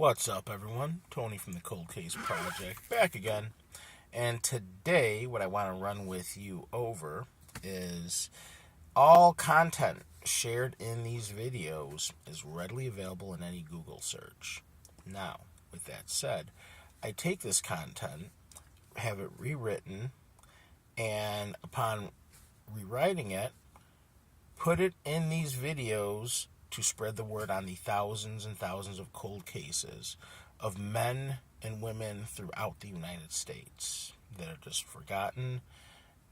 What's up, everyone? Tony from the Cold Case Project, back again. And today, what I want to run with you over is all content shared in these videos is readily available in any Google search. Now, with that said, I take this content, have it rewritten, and upon rewriting it, put it in these videos to spread the word on the thousands and thousands of cold cases of men and women throughout the United States that are just forgotten,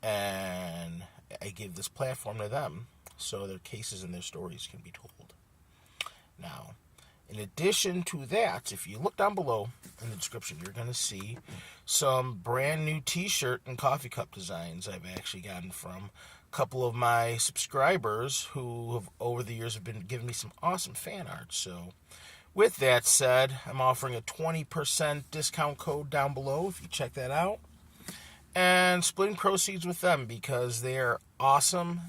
and I give this platform to them so their cases and their stories can be told. Now, in addition to that, if you look down below in the description, you're going to see some brand new t-shirt and coffee cup designs I've actually gotten from a couple of my subscribers who have over the years have been giving me some awesome fan art. So with that said, I'm offering a 20% discount code down below if you check that out, and splitting proceeds with them because they are awesome.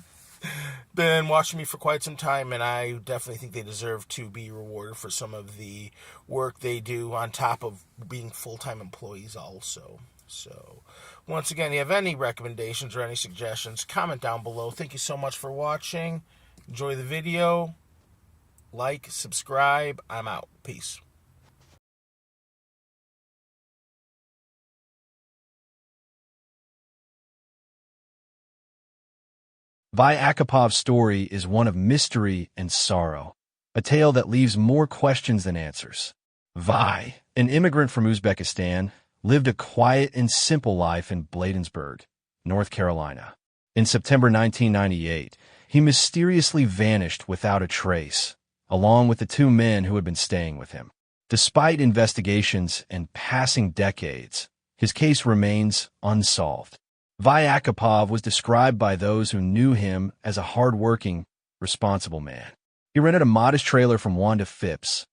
Been watching me for quite some time, and I definitely think they deserve to be rewarded for some of the work they do on top of being full-time employees also. So once again, if you have any recommendations or any suggestions, comment down below. Thank you so much for watching. Enjoy the video. Like, subscribe. I'm out. Peace. Vi Akapov's story is one of mystery and sorrow, a tale that leaves more questions than answers. Vi, an immigrant from Uzbekistan, lived a quiet and simple life in Bladensburg, North Carolina. In September 1998, he mysteriously vanished without a trace, along with the two men who had been staying with him. Despite investigations and passing decades, his case remains unsolved. Vi Akapov was described by those who knew him as a hard-working, responsible man. He rented a modest trailer from Wanda Phipps,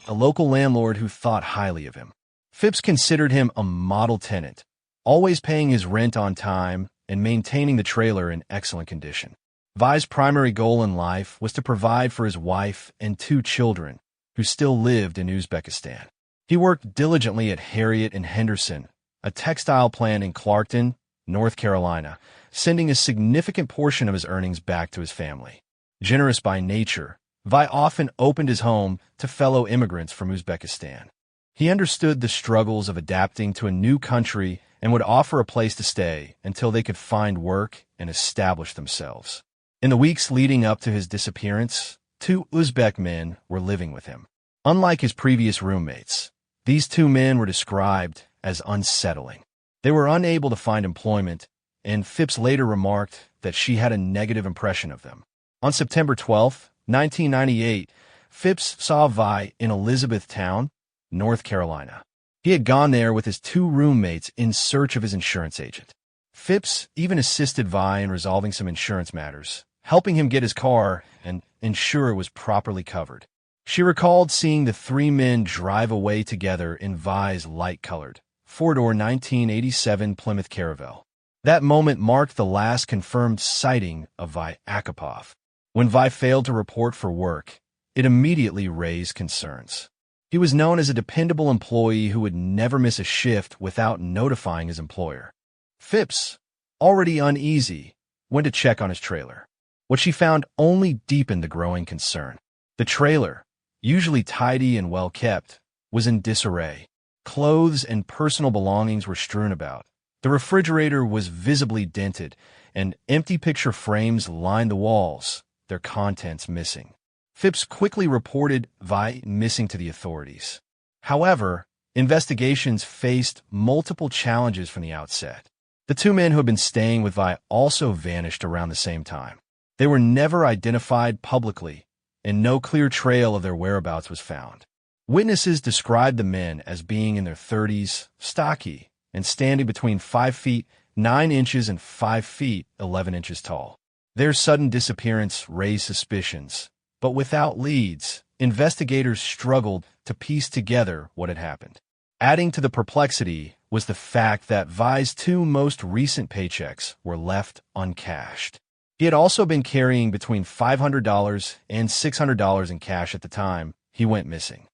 a local landlord who thought highly of him. Phipps considered him a model tenant, always paying his rent on time and maintaining the trailer in excellent condition. Vi's primary goal in life was to provide for his wife and two children, who still lived in Uzbekistan. He worked diligently at Harriet and Henderson, a textile plant in Clarkton, North Carolina, sending a significant portion of his earnings back to his family. Generous by nature, Vi often opened his home to fellow immigrants from Uzbekistan. He understood the struggles of adapting to a new country and would offer a place to stay until they could find work and establish themselves. In the weeks leading up to his disappearance, two Uzbek men were living with him. Unlike his previous roommates, these two men were described as unsettling. They were unable to find employment, and Phipps later remarked that she had a negative impression of them. On September 12, 1998, Phipps saw Vi in Elizabethtown, North Carolina. He had gone there with his two roommates in search of his insurance agent. Phipps even assisted Vi in resolving some insurance matters, helping him get his car and ensure it was properly covered. She recalled seeing the three men drive away together in Vi's light-colored, four-door 1987 Plymouth Caravelle. That moment marked the last confirmed sighting of Vi Akapov. When Vi failed to report for work, it immediately raised concerns. He was known as a dependable employee who would never miss a shift without notifying his employer. Phipps, already uneasy, went to check on his trailer. What she found only deepened the growing concern. The trailer, usually tidy and well-kept, was in disarray. Clothes and personal belongings were strewn about. The refrigerator was visibly dented, and empty picture frames lined the walls, their contents missing. Phipps quickly reported Vi missing to the authorities. However, investigations faced multiple challenges from the outset. The two men who had been staying with Vi also vanished around the same time. They were never identified publicly, and no clear trail of their whereabouts was found. Witnesses described the men as being in their 30s, stocky, and standing between 5 feet 9 inches and 5 feet 11 inches tall. Their sudden disappearance raised suspicions, but without leads, investigators struggled to piece together what had happened. Adding to the perplexity was the fact that Vi's two most recent paychecks were left uncashed. He had also been carrying between $500 and $600 in cash at the time he went missing.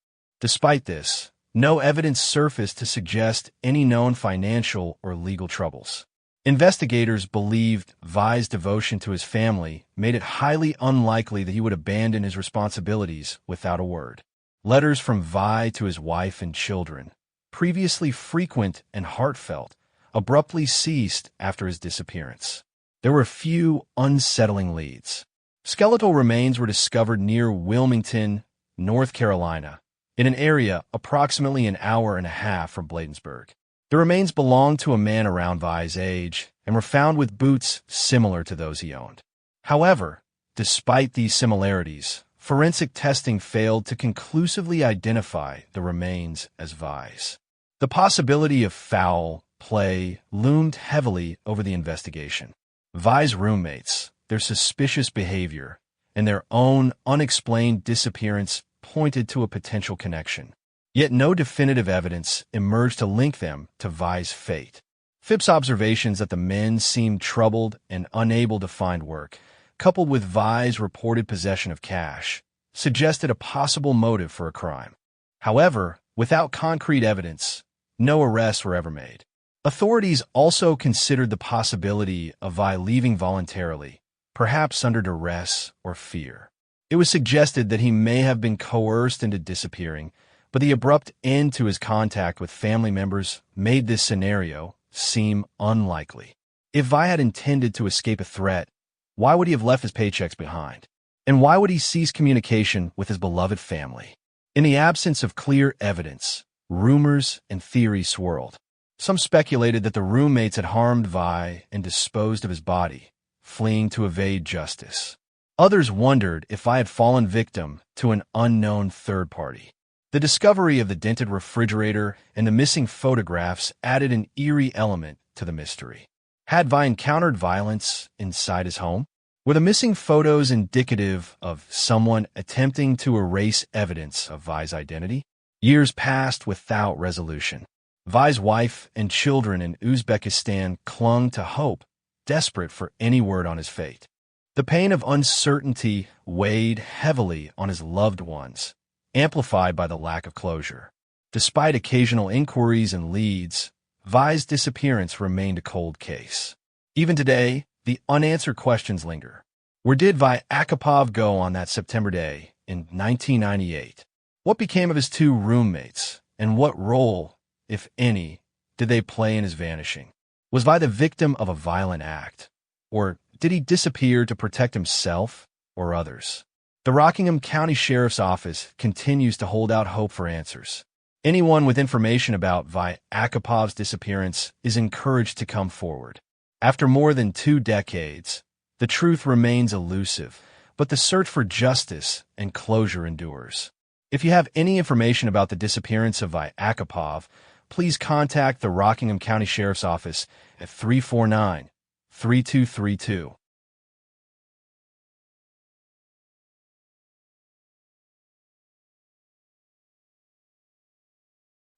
Despite this, no evidence surfaced to suggest any known financial or legal troubles. Investigators believed Vi's devotion to his family made it highly unlikely that he would abandon his responsibilities without a word. Letters from Vi to his wife and children, previously frequent and heartfelt, abruptly ceased after his disappearance. There were a few unsettling leads. Skeletal remains were discovered near Wilmington, North Carolina, in an area approximately an hour and a half from Bladensburg. The remains belonged to a man around Vi's age and were found with boots similar to those he owned. However, despite these similarities, forensic testing failed to conclusively identify the remains as Vi's. The possibility of foul play loomed heavily over the investigation. Vi's roommates, their suspicious behavior, and their own unexplained disappearance pointed to a potential connection. Yet no definitive evidence emerged to link them to Vi's fate. Phipps' observations that the men seemed troubled and unable to find work, coupled with Vi's reported possession of cash, suggested a possible motive for a crime. However, without concrete evidence, no arrests were ever made. Authorities also considered the possibility of Vi leaving voluntarily, perhaps under duress or fear. It was suggested that he may have been coerced into disappearing, but the abrupt end to his contact with family members made this scenario seem unlikely. If Vi had intended to escape a threat, why would he have left his paychecks behind? And why would he cease communication with his beloved family? In the absence of clear evidence, rumors and theories swirled. Some speculated that the roommates had harmed Vi and disposed of his body, fleeing to evade justice. Others wondered if Vi had fallen victim to an unknown third party. The discovery of the dented refrigerator and the missing photographs added an eerie element to the mystery. Had Vi encountered violence inside his home? Were the missing photos indicative of someone attempting to erase evidence of Vi's identity? Years passed without resolution. Vi's wife and children in Uzbekistan clung to hope, desperate for any word on his fate. The pain of uncertainty weighed heavily on his loved ones, amplified by the lack of closure. Despite occasional inquiries and leads, Vi's disappearance remained a cold case. Even today, the unanswered questions linger. Where did Vi Akapov go on that September day in 1998? What became of his two roommates, and what role, if any, did they play in his vanishing? Was Vi the victim of a violent act? Or did he disappear to protect himself or others? The Rockingham County Sheriff's Office continues to hold out hope for answers. Anyone with information about Vi Akapov's disappearance is encouraged to come forward. After more than 2 decades, the truth remains elusive, but the search for justice and closure endures. If you have any information about the disappearance of Vi Akapov, please contact the Rockingham County Sheriff's Office at 349-3232.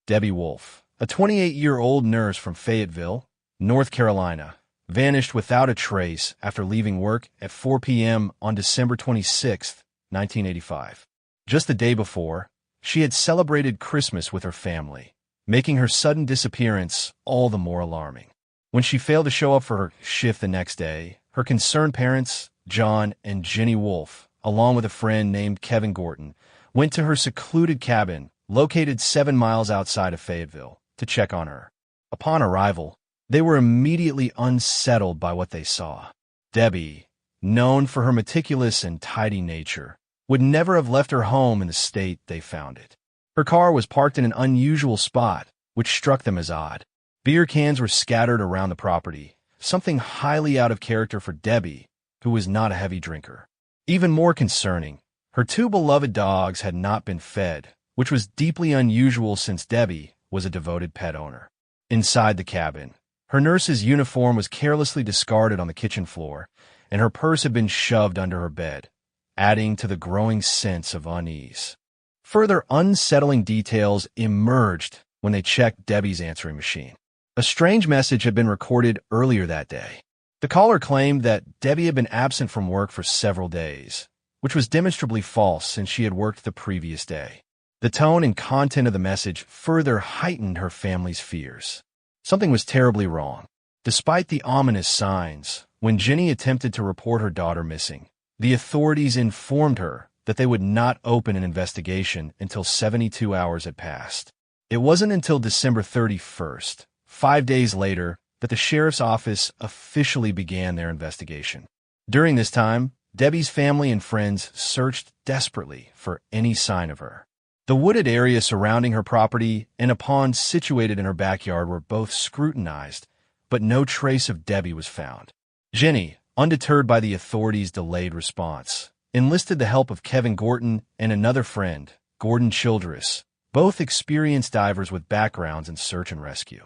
Debbie Wolfe, a 28-year-old nurse from Fayetteville, North Carolina, vanished without a trace after leaving work at 4 p.m. on December 26, 1985. Just the day before, she had celebrated Christmas with her family, making her sudden disappearance all the more alarming. When she failed to show up for her shift the next day, her concerned parents, John and Jenny Wolfe, along with a friend named Kevin Gorton, went to her secluded cabin located 7 miles outside of Fayetteville to check on her. Upon arrival, they were immediately unsettled by what they saw. Debbie, known for her meticulous and tidy nature, would never have left her home in the state they found it. Her car was parked in an unusual spot, which struck them as odd. Beer cans were scattered around the property, something highly out of character for Debbie, who was not a heavy drinker. Even more concerning, her 2 beloved dogs had not been fed, which was deeply unusual since Debbie was a devoted pet owner. Inside the cabin, her nurse's uniform was carelessly discarded on the kitchen floor, and her purse had been shoved under her bed, adding to the growing sense of unease. Further unsettling details emerged when they checked Debbie's answering machine. A strange message had been recorded earlier that day. The caller claimed that Debbie had been absent from work for several days, which was demonstrably false since she had worked the previous day. The tone and content of the message further heightened her family's fears. Something was terribly wrong. Despite the ominous signs, when Jenny attempted to report her daughter missing, the authorities informed her that they would not open an investigation until 72 hours had passed. It wasn't until December 31st, 5 days later, that the sheriff's office officially began their investigation. During this time, Debbie's family and friends searched desperately for any sign of her. The wooded area surrounding her property and a pond situated in her backyard were both scrutinized, but no trace of Debbie was found. Jenny, undeterred by the authorities' delayed response, enlisted the help of Kevin Gorton and another friend, Gordon Childress, both experienced divers with backgrounds in search and rescue.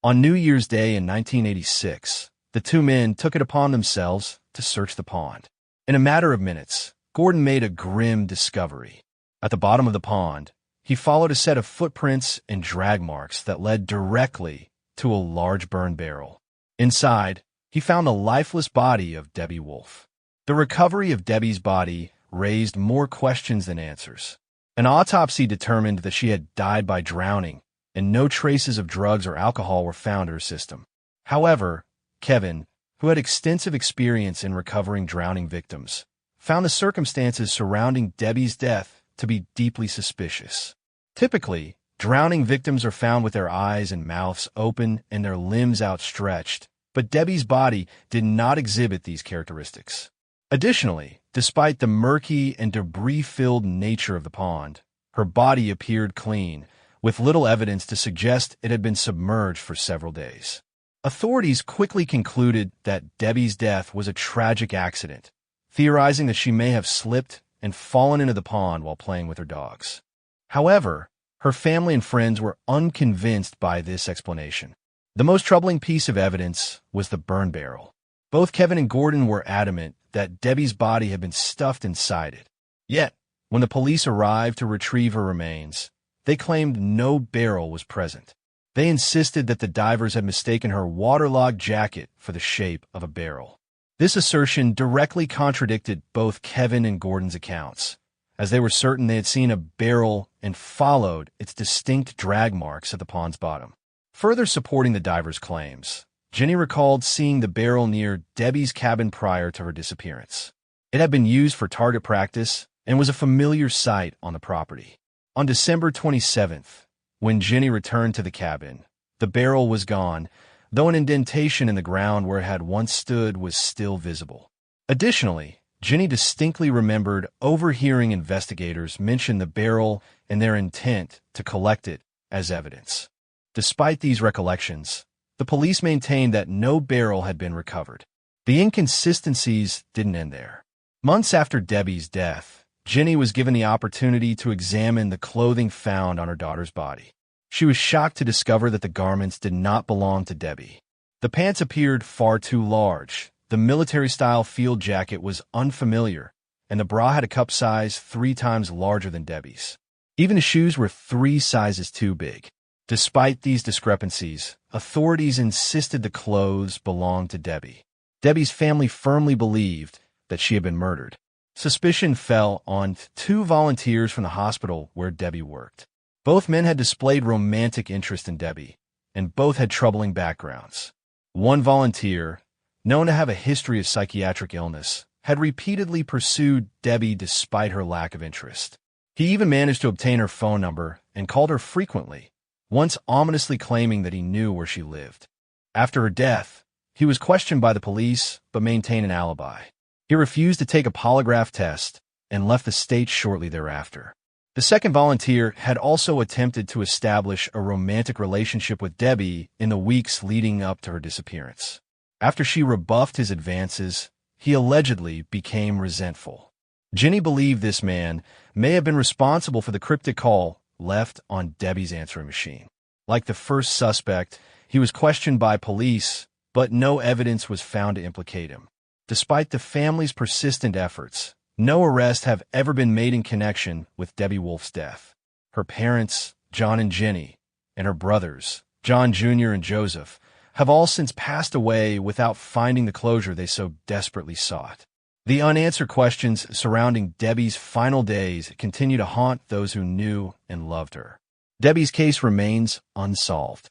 On New Year's Day in 1986, the two men took it upon themselves to search the pond. In a matter of minutes, Gordon made a grim discovery. At the bottom of the pond, he followed a set of footprints and drag marks that led directly to a large burn barrel. Inside, he found the lifeless body of Debbie Wolfe. The recovery of Debbie's body raised more questions than answers. An autopsy determined that she had died by drowning, and no traces of drugs or alcohol were found in her system. However, Kevin, who had extensive experience in recovering drowning victims, found the circumstances surrounding Debbie's death to be deeply suspicious. Typically, drowning victims are found with their eyes and mouths open and their limbs outstretched, but Debbie's body did not exhibit these characteristics. Additionally, despite the murky and debris-filled nature of the pond, her body appeared clean, with little evidence to suggest it had been submerged for several days. Authorities quickly concluded that Debbie's death was a tragic accident, theorizing that she may have slipped and fallen into the pond while playing with her dogs. However, her family and friends were unconvinced by this explanation. The most troubling piece of evidence was the burn barrel. Both Kevin and Gordon were adamant that Debbie's body had been stuffed inside it. Yet, when the police arrived to retrieve her remains, they claimed no barrel was present. They insisted that the divers had mistaken her waterlogged jacket for the shape of a barrel. This assertion directly contradicted both Kevin and Gordon's accounts, as they were certain they had seen a barrel and followed its distinct drag marks at the pond's bottom. Further supporting the divers' claims, Jenny recalled seeing the barrel near Debbie's cabin prior to her disappearance. It had been used for target practice and was a familiar sight on the property. On December 27th, when Jenny returned to the cabin, the barrel was gone, though an indentation in the ground where it had once stood was still visible. Additionally, Jenny distinctly remembered overhearing investigators mention the barrel and their intent to collect it as evidence. Despite these recollections, the police maintained that no barrel had been recovered. The inconsistencies didn't end there. Months after Debbie's death, Jenny was given the opportunity to examine the clothing found on her daughter's body. She was shocked to discover that the garments did not belong to Debbie. The pants appeared far too large, the military-style field jacket was unfamiliar, and the bra had a cup size 3 times larger than Debbie's. Even the shoes were 3 sizes too big. Despite these discrepancies, authorities insisted the clothes belonged to Debbie. Debbie's family firmly believed that she had been murdered. Suspicion fell on 2 volunteers from the hospital where Debbie worked. Both men had displayed romantic interest in Debbie, and both had troubling backgrounds. One volunteer, known to have a history of psychiatric illness, had repeatedly pursued Debbie despite her lack of interest. He even managed to obtain her phone number and called her frequently, once ominously claiming that he knew where she lived. After her death, he was questioned by the police but maintained an alibi. He refused to take a polygraph test and left the state shortly thereafter. The second volunteer had also attempted to establish a romantic relationship with Debbie in the weeks leading up to her disappearance. After she rebuffed his advances, he allegedly became resentful. Jenny believed this man may have been responsible for the cryptic call left on Debbie's answering machine. Like the first suspect, he was questioned by police, but no evidence was found to implicate him. Despite the family's persistent efforts, no arrests have ever been made in connection with Debbie Wolfe's death. Her parents, John and Jenny, and her brothers, John Jr. and Joseph, have all since passed away without finding the closure they so desperately sought. The unanswered questions surrounding Debbie's final days continue to haunt those who knew and loved her. Debbie's case remains unsolved.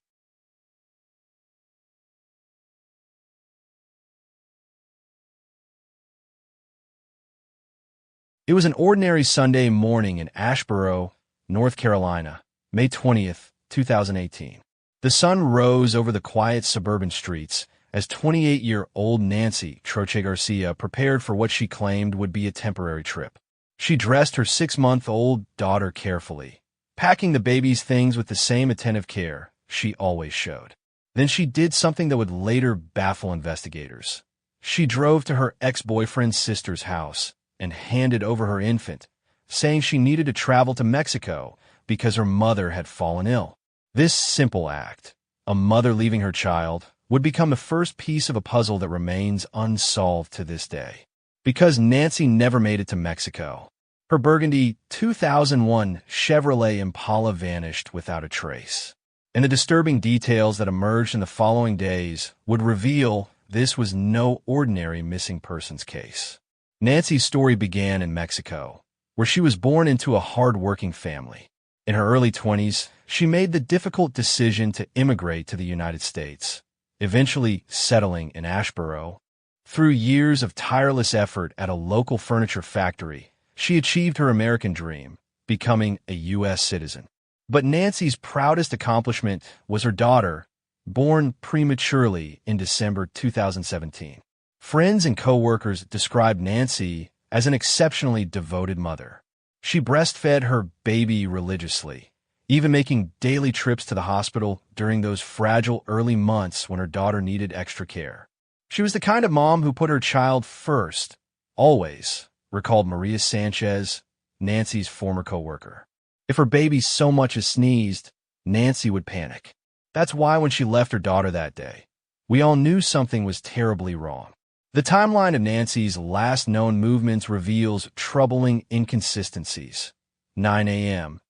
It was an ordinary Sunday morning in Asheboro, North Carolina, May 20th, 2018. The sun rose over the quiet suburban streets as 28-year-old Nancy Troche Garcia prepared for what she claimed would be a temporary trip. She dressed her 6-month-old daughter carefully, packing the baby's things with the same attentive care she always showed. Then she did something that would later baffle investigators. She drove to her ex-boyfriend's sister's house and handed over her infant, saying she needed to travel to Mexico because her mother had fallen ill. This simple act, a mother leaving her child, would become the first piece of a puzzle that remains unsolved to this day. Because Nancy never made it to Mexico, her burgundy 2001 Chevrolet Impala vanished without a trace. And the disturbing details that emerged in the following days would reveal this was no ordinary missing persons case. Nancy's story began in Mexico, where she was born into a hard-working family. In her early 20s, she made the difficult decision to immigrate to the United States, eventually settling in Asheboro. Through years of tireless effort at a local furniture factory, she achieved her American dream, becoming a U.S. citizen. But Nancy's proudest accomplishment was her daughter, born prematurely in December 2017. Friends and co-workers described Nancy as an exceptionally devoted mother. She breastfed her baby religiously, even making daily trips to the hospital during those fragile early months when her daughter needed extra care. She was the kind of mom who put her child first, always, recalled Maria Sanchez, Nancy's former co-worker. If her baby so much as sneezed, Nancy would panic. That's why when she left her daughter that day, we all knew something was terribly wrong. The timeline of Nancy's last known movements reveals troubling inconsistencies. 9 a.m.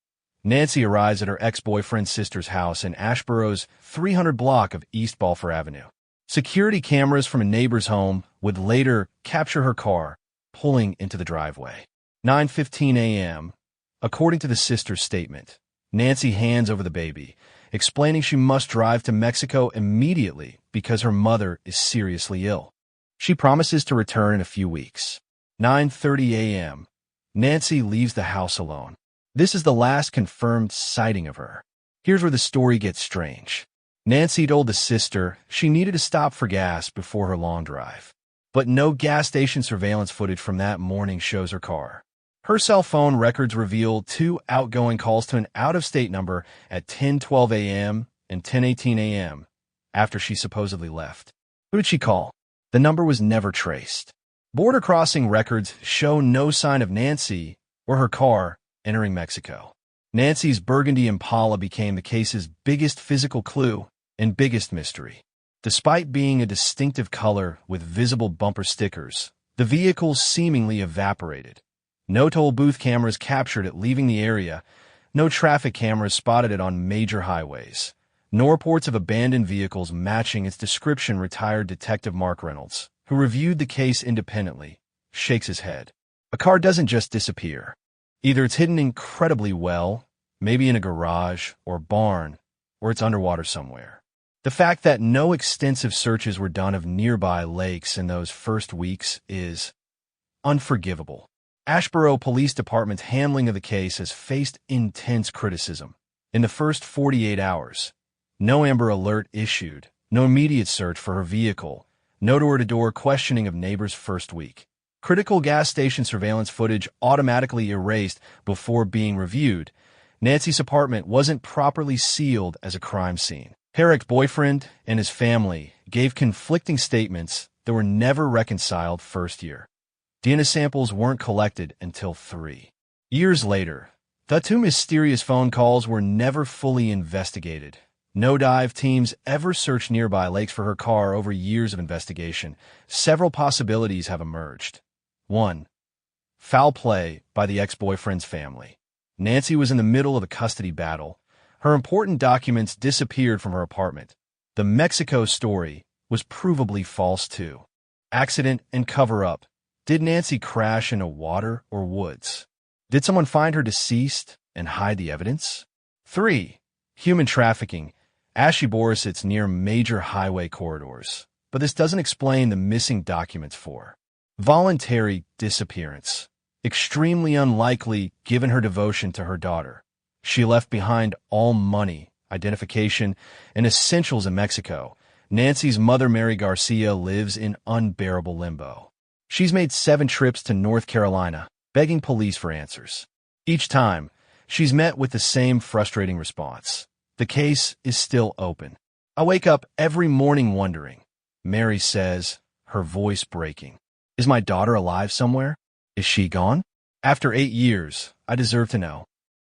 Nancy arrives at her ex-boyfriend's sister's house in Asheboro's 300 block of East Balfour Avenue. Security cameras from a neighbor's home would later capture her car pulling into the driveway. 9:15 a.m. According to the sister's statement, Nancy hands over the baby, explaining she must drive to Mexico immediately because her mother is seriously ill. She promises to return in a few weeks. 9:30 a.m. Nancy leaves the house alone. This is the last confirmed sighting of her. Here's where the story gets strange. Nancy told the sister she needed to stop for gas before her long drive. But no gas station surveillance footage from that morning shows her car. Her cell phone records reveal 2 outgoing calls to an out-of-state number at 10:12 a.m. and 10:18 a.m. after she supposedly left. Who did she call? The number was never traced. Border crossing records show no sign of Nancy or her car entering Mexico. Nancy's burgundy Impala became the case's biggest physical clue and biggest mystery. Despite being a distinctive color with visible bumper stickers, the vehicle seemingly evaporated. No toll booth cameras captured it leaving the area, no traffic cameras spotted it on major highways, no reports of abandoned vehicles matching its description. Retired Detective Mark Reynolds, who reviewed the case independently, shakes his head. A car doesn't just disappear. Either it's hidden incredibly well, maybe in a garage or barn, or it's underwater somewhere. The fact that no extensive searches were done of nearby lakes in those first weeks is unforgivable. Asheboro Police Department's handling of the case has faced intense criticism. In the first 48 hours, no Amber Alert issued, no immediate search for her vehicle, no door-to-door questioning of neighbors first week. Critical gas station surveillance footage automatically erased before being reviewed. Nancy's apartment wasn't properly sealed as a crime scene. Her ex-boyfriend and his family gave conflicting statements that were never reconciled first year. DNA samples weren't collected until 3 years later. The 2 mysterious phone calls were never fully investigated. No dive teams ever searched nearby lakes for her car. Over years of investigation, several possibilities have emerged. 1. Foul play by the ex-boyfriend's family. Nancy was in the middle of a custody battle. Her important documents disappeared from her apartment. The Mexico story was provably false too. Accident and cover-up. Did Nancy crash into water or woods? Did someone find her deceased and hide the evidence? 3. Human trafficking. Ashy bore sits near major highway corridors, but this doesn't explain the missing documents. 4. Voluntary disappearance. Extremely unlikely given her devotion to her daughter. She left behind all money, identification, and essentials in Mexico. Nancy's mother, Mary Garcia, lives in unbearable limbo. She's made 7 trips to North Carolina, begging police for answers. Each time, she's met with the same frustrating response. The case is still open. I wake up every morning wondering, Mary says, her voice breaking. Is my daughter alive somewhere? Is she gone? After 8 years, I deserve to know.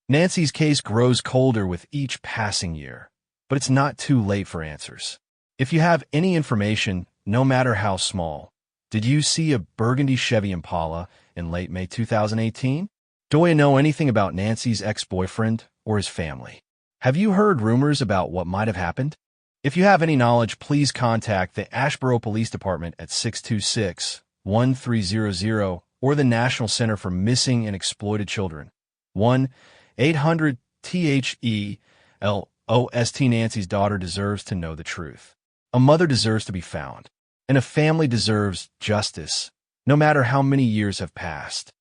Nancy's case grows colder with each passing year, but it's not too late for answers. If you have any information, no matter how small, did you see a burgundy Chevy Impala in late May 2018? Do you know anything about Nancy's ex-boyfriend or his family? Have you heard rumors about what might have happened? If you have any knowledge, please contact the Asheboro Police Department at 626-1300 or the National Center for Missing and Exploited Children, 1-800-THELOST. Nancy's daughter deserves to know the truth. A mother deserves to be found, and a family deserves justice, no matter how many years have passed.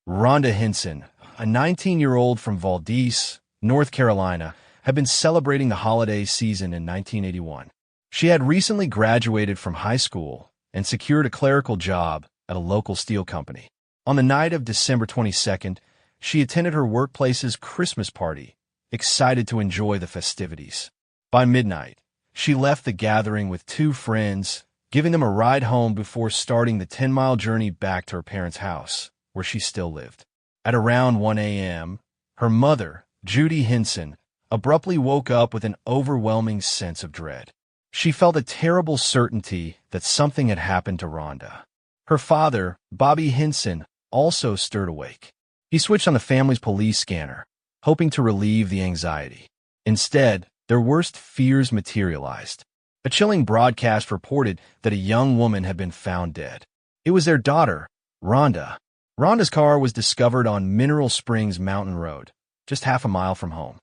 Rhonda Henson, a 19-year-old from Valdez, North Carolina, had been celebrating the holiday season in 1981. She had recently graduated from high school and secured a clerical job at a local steel company. On the night of December 22nd, she attended her workplace's Christmas party, excited to enjoy the festivities. By midnight, she left the gathering with 2 friends, giving them a ride home before starting the 10-mile journey back to her parents' house, where she still lived. At around 1 a.m., her mother, Judy Henson, abruptly woke up with an overwhelming sense of dread. She felt a terrible certainty that something had happened to Rhonda. Her father, Bobby Henson, also stirred awake. He switched on the family's police scanner, hoping to relieve the anxiety. Instead, their worst fears materialized. A chilling broadcast reported that a young woman had been found dead. It was their daughter, Rhonda. Rhonda's car was discovered on Mineral Springs Mountain Road, just half a mile from home.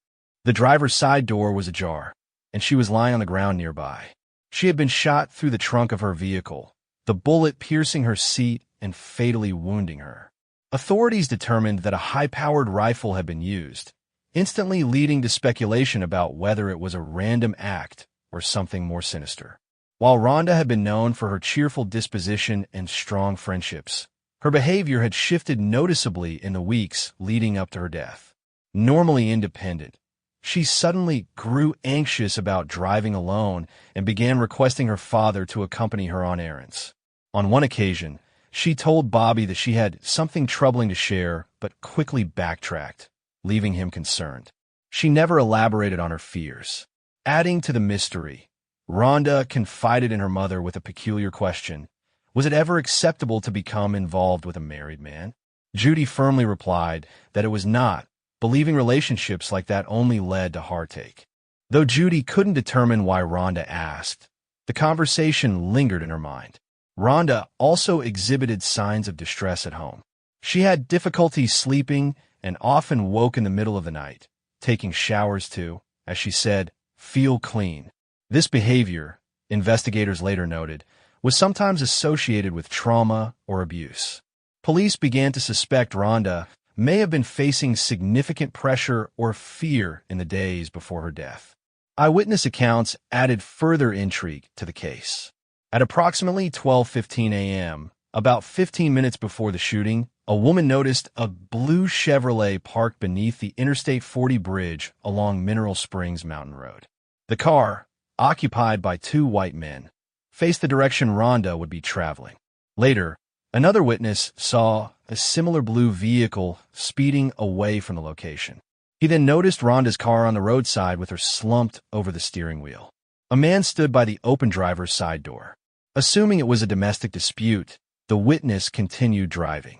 The driver's side door was ajar, and she was lying on the ground nearby. She had been shot through the trunk of her vehicle, the bullet piercing her seat and fatally wounding her. Authorities determined that a high-powered rifle had been used, instantly leading to speculation about whether it was a random act or something more sinister. While Rhonda had been known for her cheerful disposition and strong friendships, her behavior had shifted noticeably in the weeks leading up to her death. Normally independent, she suddenly grew anxious about driving alone and began requesting her father to accompany her on errands. On one occasion, she told Bobby that she had something troubling to share, but quickly backtracked, leaving him concerned. She never elaborated on her fears. Adding to the mystery, Rhonda confided in her mother with a peculiar question. Was it ever acceptable to become involved with a married man? Judy firmly replied that it was not, believing relationships like that only led to heartache. Though Judy couldn't determine why Rhonda asked, the conversation lingered in her mind. Rhonda also exhibited signs of distress at home. She had difficulty sleeping and often woke in the middle of the night, taking showers to, as she said, feel clean. This behavior, investigators later noted, was sometimes associated with trauma or abuse. Police began to suspect Rhonda may have been facing significant pressure or fear in the days before her death. Eyewitness accounts added further intrigue to the case. At approximately 12:15 a.m., about 15 minutes before the shooting, a woman noticed a blue Chevrolet parked beneath the Interstate 40 bridge along Mineral Springs Mountain Road. The car, occupied by 2 white men, faced the direction Rhonda would be traveling. Later, another witness saw a similar blue vehicle speeding away from the location. He then noticed Rhonda's car on the roadside with her slumped over the steering wheel. A man stood by the open driver's side door. Assuming it was a domestic dispute, the witness continued driving.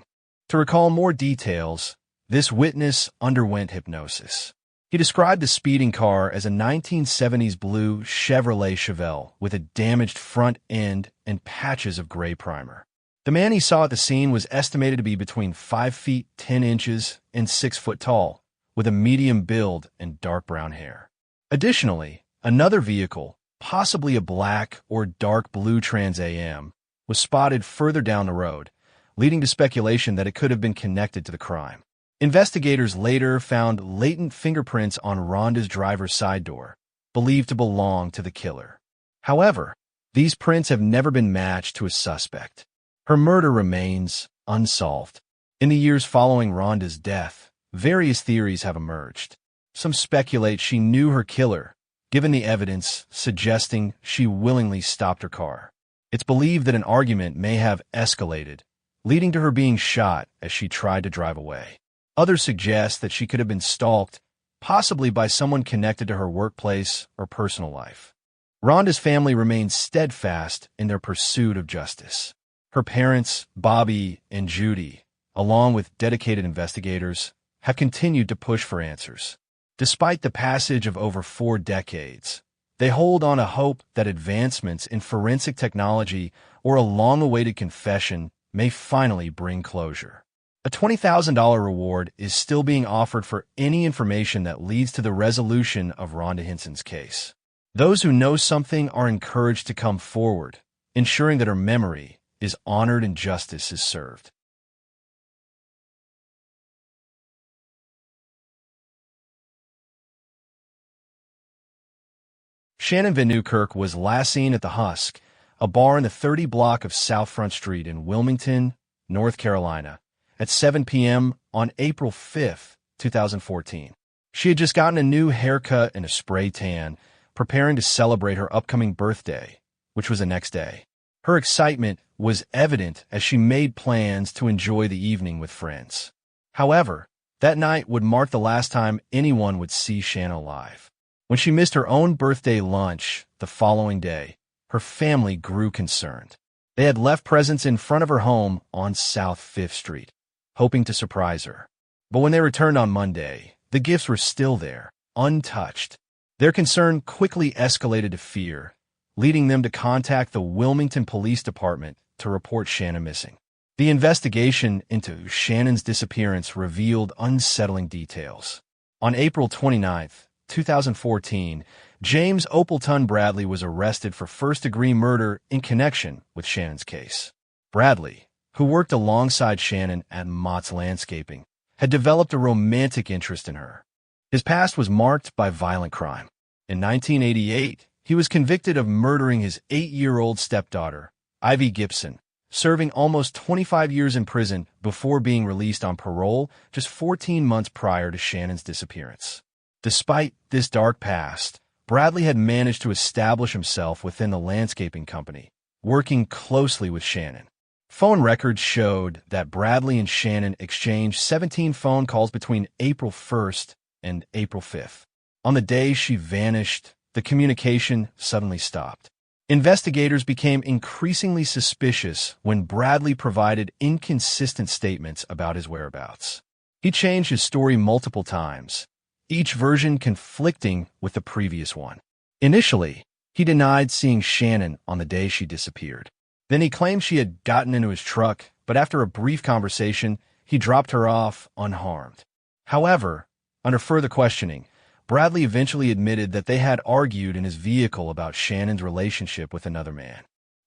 To recall more details, this witness underwent hypnosis. He described the speeding car as a 1970s blue Chevrolet Chevelle with a damaged front end and patches of gray primer. The man he saw at the scene was estimated to be between 5 feet 10 inches and 6 foot tall, with a medium build and dark brown hair. Additionally, another vehicle, possibly a black or dark blue Trans Am, was spotted further down the road, leading to speculation that it could have been connected to the crime. Investigators later found latent fingerprints on Rhonda's driver's side door, believed to belong to the killer. However, these prints have never been matched to a suspect. Her murder remains unsolved. In the years following Rhonda's death, various theories have emerged. Some speculate she knew her killer, given the evidence suggesting she willingly stopped her car. It's believed that an argument may have escalated, leading to her being shot as she tried to drive away. Others suggest that she could have been stalked, possibly by someone connected to her workplace or personal life. Rhonda's family remains steadfast in their pursuit of justice. Her parents, Bobby and Judy, along with dedicated investigators, have continued to push for answers. Despite the passage of over 4 decades, they hold on to hope that advancements in forensic technology or a long-awaited confession may finally bring closure. A $20,000 reward is still being offered for any information that leads to the resolution of Rhonda Henson's case. Those who know something are encouraged to come forward, ensuring that her memory is honored and justice is served. Shannon Vanukkirk was last seen at the Husk, a bar in the 30 block of South Front Street in Wilmington, North Carolina, at 7 p.m. on April 5, 2014. She had just gotten a new haircut and a spray tan, preparing to celebrate her upcoming birthday, which was the next day. Her excitement was evident as she made plans to enjoy the evening with friends. However, that night would mark the last time anyone would see Shannon alive. When she missed her own birthday lunch the following day, her family grew concerned. They had left presents in front of her home on South 5th Street, hoping to surprise her. But when they returned on Monday, the gifts were still there, untouched. Their concern quickly escalated to fear, leading them to contact the Wilmington Police Department to report Shannon missing. The investigation into Shannon's disappearance revealed unsettling details. On April 29, 2014, James Opleton Bradley was arrested for first-degree murder in connection with Shannon's case. Bradley, who worked alongside Shannon at Mott's Landscaping, had developed a romantic interest in her. His past was marked by violent crime. In 1988, he was convicted of murdering his 8-year-old stepdaughter, Ivy Gibson, serving almost 25 years in prison before being released on parole just 14 months prior to Shannon's disappearance. Despite this dark past, Bradley had managed to establish himself within the landscaping company, working closely with Shannon. Phone records showed that Bradley and Shannon exchanged 17 phone calls between April 1st and April 5th. On the day she vanished, the communication suddenly stopped. Investigators became increasingly suspicious when Bradley provided inconsistent statements about his whereabouts. He changed his story multiple times, each version conflicting with the previous one. Initially, he denied seeing Shannon on the day she disappeared. Then he claimed she had gotten into his truck, but after a brief conversation, he dropped her off unharmed. However, under further questioning, Bradley eventually admitted that they had argued in his vehicle about Shannon's relationship with another man.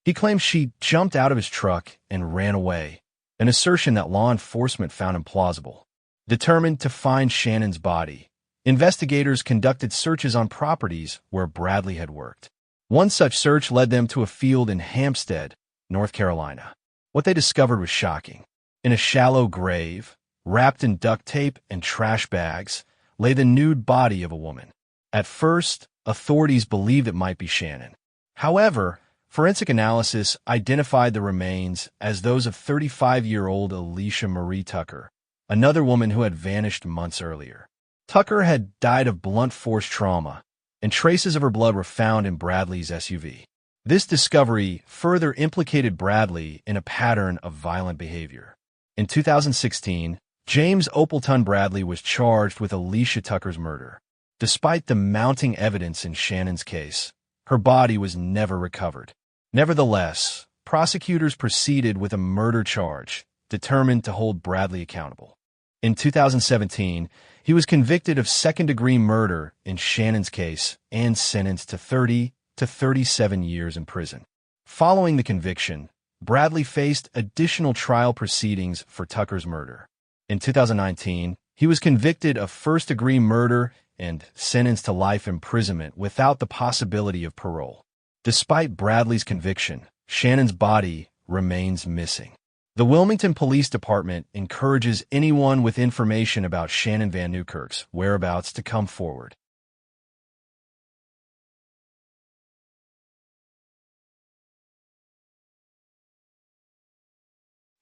He claimed she jumped out of his truck and ran away, an assertion that law enforcement found implausible. Determined to find Shannon's body, investigators conducted searches on properties where Bradley had worked. One such search led them to a field in Hampstead, North Carolina. What they discovered was shocking. In a shallow grave, wrapped in duct tape and trash bags, lay the nude body of a woman. At first, authorities believed it might be Shannon. However, forensic analysis identified the remains as those of 35-year-old Alicia Marie Tucker, another woman who had vanished months earlier. Tucker had died of blunt force trauma, and traces of her blood were found in Bradley's SUV. This discovery further implicated Bradley in a pattern of violent behavior. In 2016, James Opleton Bradley was charged with Alicia Tucker's murder. Despite the mounting evidence in Shannon's case, her body was never recovered. Nevertheless, prosecutors proceeded with a murder charge, determined to hold Bradley accountable. In 2017, he was convicted of second-degree murder in Shannon's case and sentenced to 30 to 37 years in prison. Following the conviction, Bradley faced additional trial proceedings for Tucker's murder. In 2019, he was convicted of first-degree murder and sentenced to life imprisonment without the possibility of parole. Despite Bradley's conviction, Shannon's body remains missing. The Wilmington Police Department encourages anyone with information about Shannon Vanukkirk's whereabouts to come forward.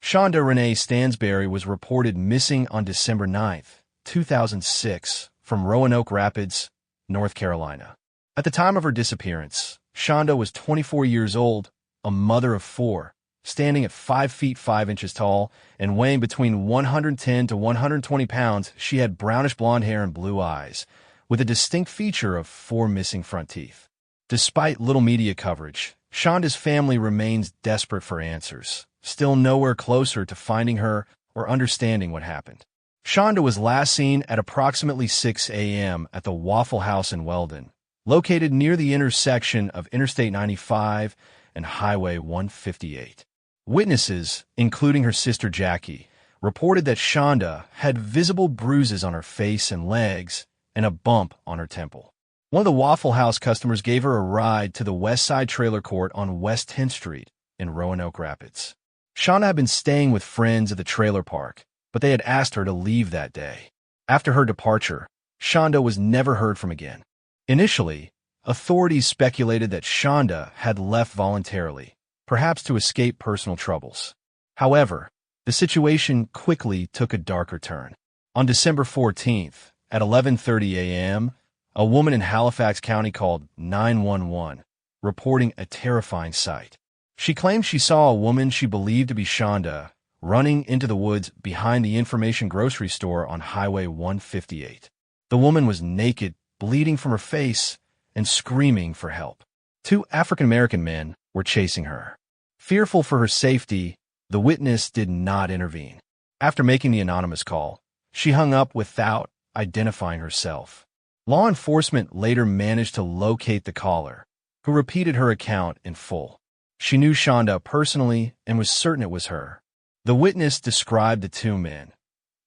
Shondaanda Stansberry was reported missing on December 9, 2006, from Roanoke Rapids, North Carolina. At the time of her disappearance, Shonda was 24 years old, a mother of 4, standing at 5 feet 5 inches tall and weighing between 110 to 120 pounds. She had brownish blonde hair and blue eyes, with a distinct feature of 4 missing front teeth. Despite little media coverage, Shonda's family remains desperate for answers, still nowhere closer to finding her or understanding what happened. Shonda was last seen at approximately 6 a.m. at the Waffle House in Weldon, located near the intersection of Interstate 95 and Highway 158. Witnesses, including her sister Jackie, reported that Shonda had visible bruises on her face and legs and a bump on her temple. One of the Waffle House customers gave her a ride to the West Side Trailer Court on West 10th Street in Roanoke Rapids. Shonda had been staying with friends at the trailer park, but they had asked her to leave that day. After her departure, Shonda was never heard from again. Initially, authorities speculated that Shonda had left voluntarily, perhaps to escape personal troubles. However, the situation quickly took a darker turn. On December 14th, at 11:30 a.m., a woman in Halifax County called 911, reporting a terrifying sight. She claimed she saw a woman she believed to be Shonda running into the woods behind the Information Grocery Store on Highway 158. The woman was naked, bleeding from her face, and screaming for help. 2 African-American men were chasing her. Fearful for her safety, the witness did not intervene. After making the anonymous call, she hung up without identifying herself. Law enforcement later managed to locate the caller, who repeated her account in full. She knew Shonda personally and was certain it was her. The witness described the 2 men.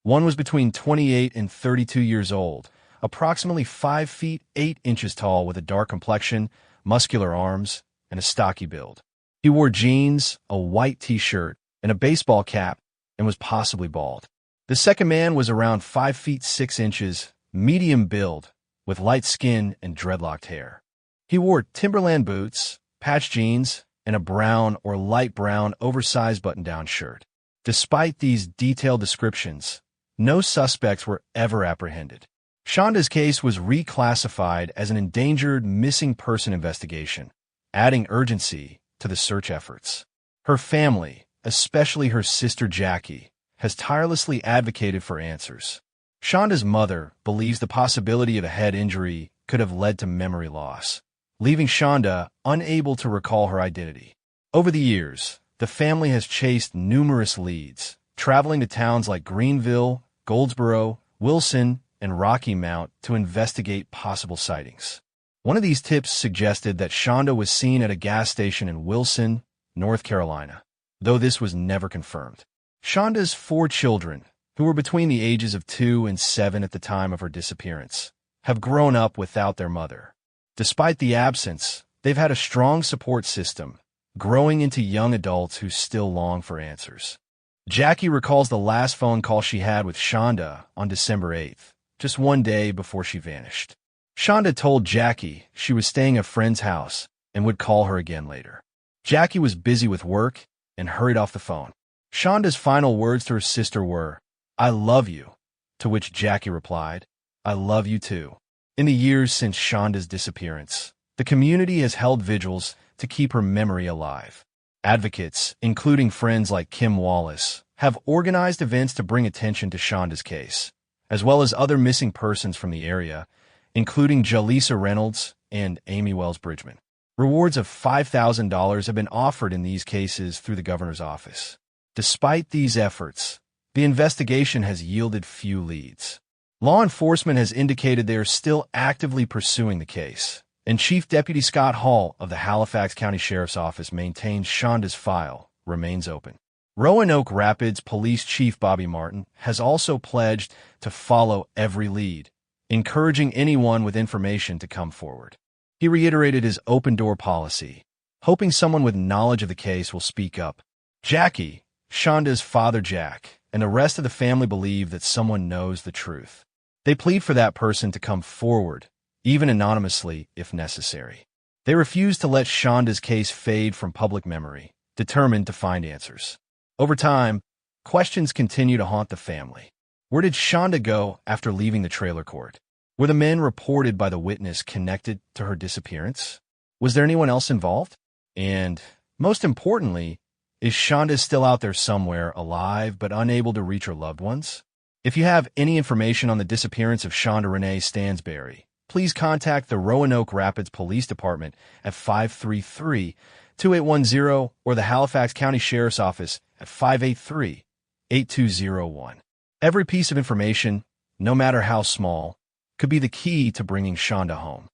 One was between 28 and 32 years old, approximately 5 feet 8 inches tall with a dark complexion, muscular arms, and a stocky build. He wore jeans, a white t-shirt, and a baseball cap, and was possibly bald. The second man was around 5 feet 6 inches, medium build, with light skin and dreadlocked hair. He wore Timberland boots, patched jeans, and a brown or light brown oversized button-down shirt. Despite these detailed descriptions, no suspects were ever apprehended. Shonda's case was reclassified as an endangered missing person investigation, adding urgency to the search efforts. Her family, especially her sister Jackie, has tirelessly advocated for answers. Shonda's mother believes the possibility of a head injury could have led to memory loss, leaving Shonda unable to recall her identity. Over the years, the family has chased numerous leads, traveling to towns like Greenville, Goldsboro, Wilson, and Rocky Mount to investigate possible sightings. One of these tips suggested that Shonda was seen at a gas station in Wilson, North Carolina, though this was never confirmed. Shonda's 4 children, who were between the ages of 2 and 7 at the time of her disappearance, have grown up without their mother. Despite the absence, they've had a strong support system, growing into young adults who still long for answers. Jackie recalls the last phone call she had with Shonda on December 8th, just one day before she vanished. Shonda told Jackie she was staying at a friend's house and would call her again later. Jackie was busy with work and hurried off the phone. Shonda's final words to her sister were, "I love you," to which Jackie replied, "I love you too." In the years since Shonda's disappearance, the community has held vigils to keep her memory alive. Advocates, including friends like Kim Wallace, have organized events to bring attention to Shonda's case, as well as other missing persons from the area, including Jaleesa Reynolds and Amy Wells Bridgman. Rewards of $5,000 have been offered in these cases through the governor's office. Despite these efforts, the investigation has yielded few leads. Law enforcement has indicated they are still actively pursuing the case, and Chief Deputy Scott Hall of the Halifax County Sheriff's Office maintains Shonda's file remains open. Roanoke Rapids Police Chief Bobby Martin has also pledged to follow every lead, encouraging anyone with information to come forward. He reiterated his open-door policy, hoping someone with knowledge of the case will speak up. Jackie, Shonda's father Jack, and the rest of the family believe that someone knows the truth. They plead for that person to come forward, even anonymously if necessary. They refuse to let Shonda's case fade from public memory, determined to find answers. Over time, questions continue to haunt the family. Where did Shonda go after leaving the trailer court? Were the men reported by the witness connected to her disappearance? Was there anyone else involved? And, most importantly, is Shonda still out there somewhere, alive but unable to reach her loved ones? If you have any information on the disappearance of Shondaanda Stansberry, please contact the Roanoke Rapids Police Department at 533-2810 or the Halifax County Sheriff's Office at 583-8201. Every piece of information, no matter how small, could be the key to bringing Shonda home.